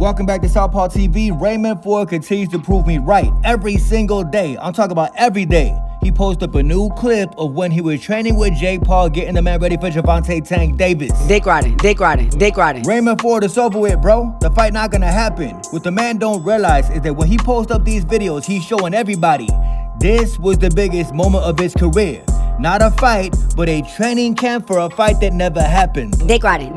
Welcome back to Southpaw TV. Raymond Ford continues to prove me right every single day. I'm talking about every day. He posted up a new clip of when he was training with Jake Paul, getting the man ready for Gervonta Tank Davis. Dick riding. Raymond Ford is over with, bro. The fight not gonna happen. What the man don't realize is that when he posts up these videos, he's showing everybody this was the biggest moment of his career. Not a fight, but a training camp for a fight that never happened. Dick riding.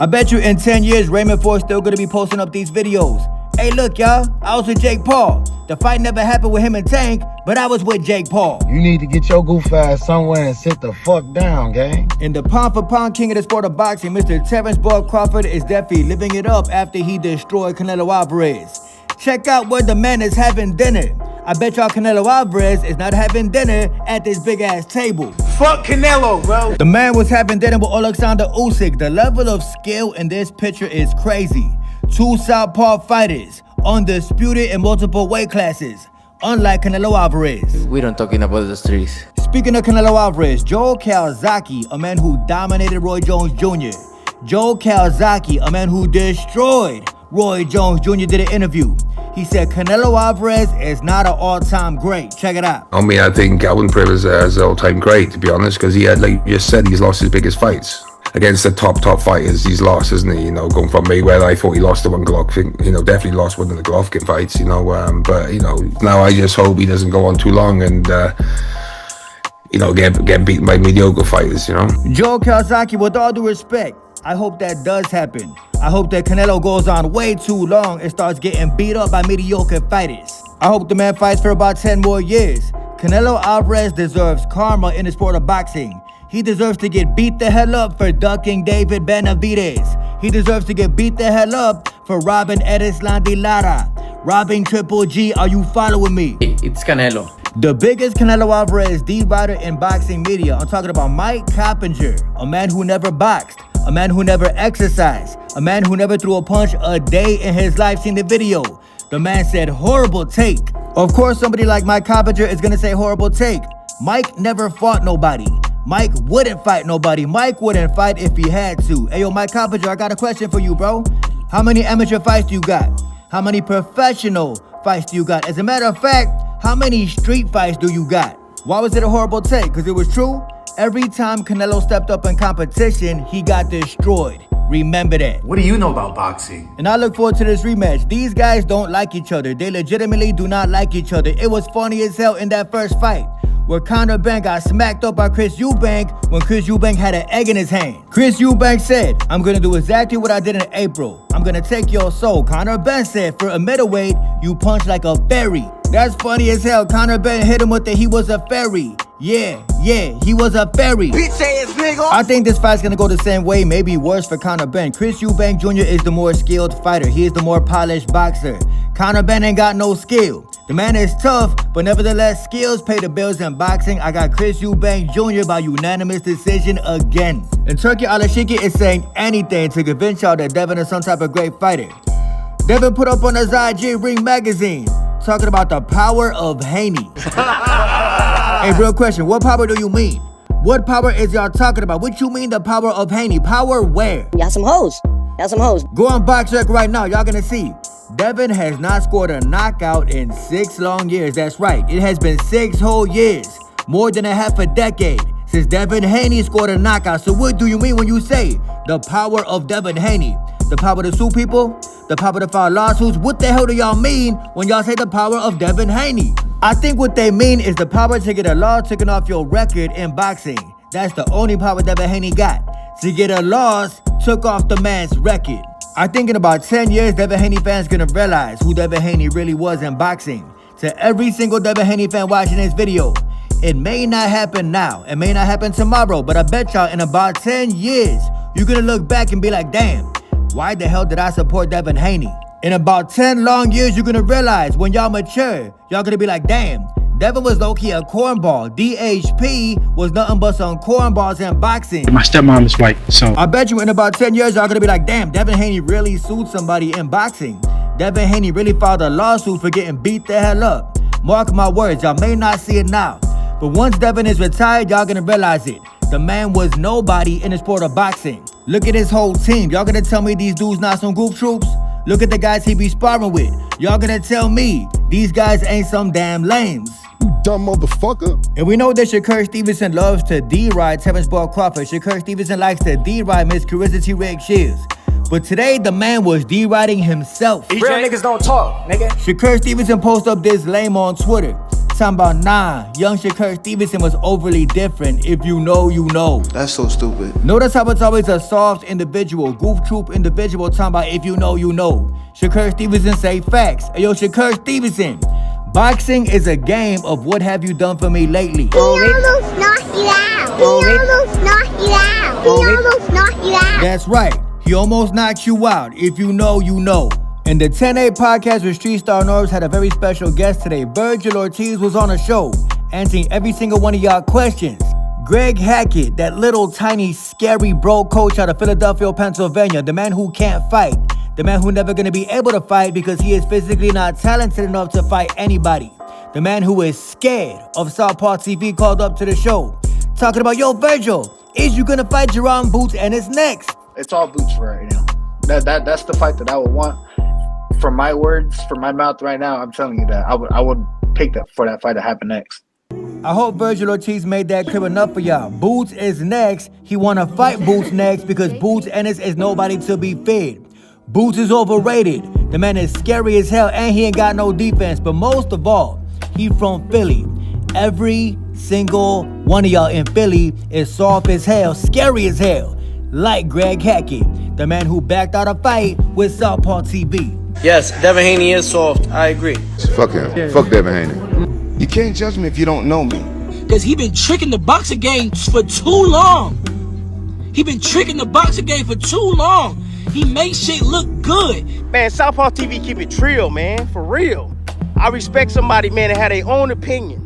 I bet you in 10 years, Raymond Ford's still gonna be posting up these videos. Hey, look, y'all, I was with Jake Paul. The fight never happened with him and Tank, but I was with Jake Paul. You need to get your goof ass somewhere and sit the fuck down, gang. And the pound-for-pound king of the sport of boxing, Mr. Terrence Bud Crawford, is definitely living it up after he destroyed Canelo Alvarez. Check out where the man is having dinner. I bet y'all Canelo Alvarez is not having dinner at this big-ass table. Fuck Canelo, bro. The man was having dinner with Alexander Usyk. The level of skill in this picture is crazy. Two southpaw fighters, undisputed in multiple weight classes, unlike Canelo Alvarez. We don't talking about the streets. Speaking of Canelo Alvarez, Joe Calzaghe, a man who dominated Roy Jones Jr. Joe Calzaghe, a man who destroyed Roy Jones Jr. did an interview. He said Canelo Alvarez is not an all-time great. Check it out. I mean, I think I wouldn't put him as an all-time great, to be honest, because he had, like you just said, he's lost his biggest fights. Against the top fighters, he's lost, isn't he? You know, going from Mayweather, I thought he lost the one Golovkin, definitely lost one of the Golovkin fights, but, now I just hope he doesn't go on too long and, get beaten by mediocre fighters, Joe Calzaghe, with all due respect, I hope that does happen. I hope that Canelo goes on way too long and starts getting beat up by mediocre fighters. I hope the man fights for about 10 more years. Canelo Alvarez deserves karma in the sport of boxing. He deserves to get beat the hell up for ducking David Benavidez. He deserves to get beat the hell up for robbing Erislan de Lara, robbing Triple G. Are you following me? It's Canelo. The biggest Canelo Alvarez D-rider in boxing media. I'm talking about Mike Coppinger, a man who never boxed, a man who never exercised, a man who never threw a punch a day in his life. Seen the video. The man said horrible take. Of course, somebody like Mike Coppinger is gonna say horrible take. Mike never fought nobody. Mike wouldn't fight nobody. Mike wouldn't fight if he had to. Hey, yo, Mike Coppinger, I got a question for you, bro. How many amateur fights do you got? How many professional fights do you got? As a matter of fact, how many street fights do you got? Why was it a horrible take? Because it was true. Every time Canelo stepped up in competition, he got destroyed. Remember that. What do you know about boxing? And I look forward to this rematch. These guys don't like each other. They legitimately do not like each other. It was funny as hell in that first fight, where Conor Benn got smacked up by Chris Eubank when Chris Eubank had an egg in his hand. Chris Eubank said, I'm gonna do exactly what I did in April. I'm gonna take your soul. Conor Benn said, for a middleweight, you punch like a fairy. That's funny as hell. Conor Benn hit him with the he was a fairy. Yeah, he was a fairy. Bitch ass nigga. I think this fight's gonna go the same way, maybe worse for Conor Benn. Chris Eubank Jr. is the more skilled fighter. He is the more polished boxer. Conor Benn ain't got no skill. The man is tough, but nevertheless, skills pay the bills in boxing. I got Chris Eubank Jr. by unanimous decision again. And Turki Alashiki is saying anything to convince y'all that Devin is some type of great fighter. Devin put up on his IG Ring magazine, talking about the power of Haney. Hey, real question, what power do you mean? What power is y'all talking about? What you mean the power of Haney? Power where? Y'all some hoes. Go on BoxRec right now, y'all gonna see. Devin has not scored a knockout in 6 long years. That's right, it has been 6 whole years, more than a half a decade, since Devin Haney scored a knockout. So what do you mean when you say the power of Devin Haney? The power to sue people? The power to file lawsuits? What the hell do y'all mean when y'all say the power of Devin Haney? I think what they mean is the power to get a law taken off your record in boxing. That's the only power Devin Haney got. To get a loss took off the man's record. I think in about 10 years, Devin Haney fans gonna realize who Devin Haney really was in boxing. To every single Devin Haney fan watching this video, it may not happen now, it may not happen tomorrow, but I bet y'all in about 10 years, you're gonna look back and be like, damn, why the hell did I support Devin Haney? In about 10 long years, you're gonna realize when y'all mature, y'all gonna be like, damn, Devin was low-key a cornball. DHP was nothing but some cornballs in boxing. My stepmom is white, so I bet you in about 10 years, y'all gonna be like, damn, Devin Haney really sued somebody in boxing. Devin Haney really filed a lawsuit for getting beat the hell up. Mark my words, y'all may not see it now, but once Devin is retired, y'all gonna realize it. The man was nobody in the sport of boxing. Look at his whole team. Y'all gonna tell me these dudes not some goof troops? Look at the guys he be sparring with. Y'all gonna tell me these guys ain't some damn lames. You dumb motherfucker. And we know that Shakur Stevenson loves to D-ride Terrence Ball Crawford. Shakur Stevenson likes to D-ride Miss Carissa T-Rex Shields. But today, the man was D-riding himself. Real niggas don't talk, nigga. Shakur Stevenson posted up this lame on Twitter. Talking about, nah, young Shakur Stevenson was overly different. If you know, you know. That's so stupid. Notice how it's always a soft individual, goof troop individual talking about if you know, you know. Shakur Stevenson say facts. Hey, yo, Shakur Stevenson, boxing is a game of what have you done for me lately. He almost knocked you out. He almost knocked you out. He almost knocked you out. That's right. He almost knocked you out. If you know, you know. And the 10-8 podcast with Street Star Norris had a very special guest today. Vergil Ortiz was on the show, answering every single one of y'all questions. Greg Hackett, that little tiny scary bro coach out of Philadelphia, Pennsylvania, the man who can't fight, the man who never gonna be able to fight because he is physically not talented enough to fight anybody. The man who is scared of Southpaw TV called up to the show, talking about, yo, Vergil, is you gonna fight Jaron Boots Ennis next? It's all Boots right now. That's the fight that I would want. From my words, from my mouth right now, I'm telling you that I would pick that for that fight to happen next. I hope Vergil Ortiz made that clear enough for y'all. Boots is next. He wanna fight Boots next because Boots Ennis is nobody to be fed. Boots is overrated. The man is scary as hell and he ain't got no defense. But most of all, he from Philly. Every single one of y'all in Philly is soft as hell, scary as hell. Like Greg Hackett, the man who backed out a fight with Southpaw TV. Yes, Devin Haney is soft. I agree. Fuck him. Fuck Devin Haney. You can't judge me if you don't know me. Because he been tricking the boxing game for too long. He been tricking the boxing game for too long. He makes shit look good. Man, Southpaw TV keep it trill, man. For real. I respect somebody, man, that had their own opinion.